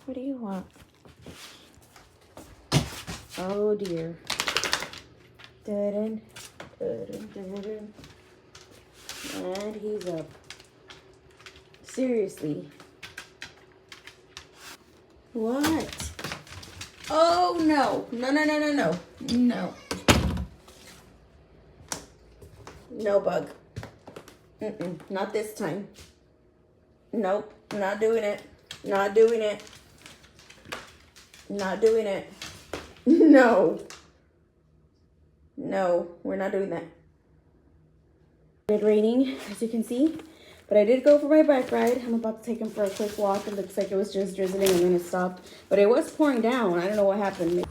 What do you want? Oh dear. Dun, dun, dun, dun. And he's up. Seriously. What? Oh no. No, no, no, no, no. No. No bug. Not this time. Nope. Not doing it. Not doing it. Not doing it. No. No, we're not doing that. It's raining, as you can see. But I did go for my bike ride. I'm about to take him for a quick walk. It looks like it was just drizzling and then it stopped. But it was pouring down. I don't know what happened.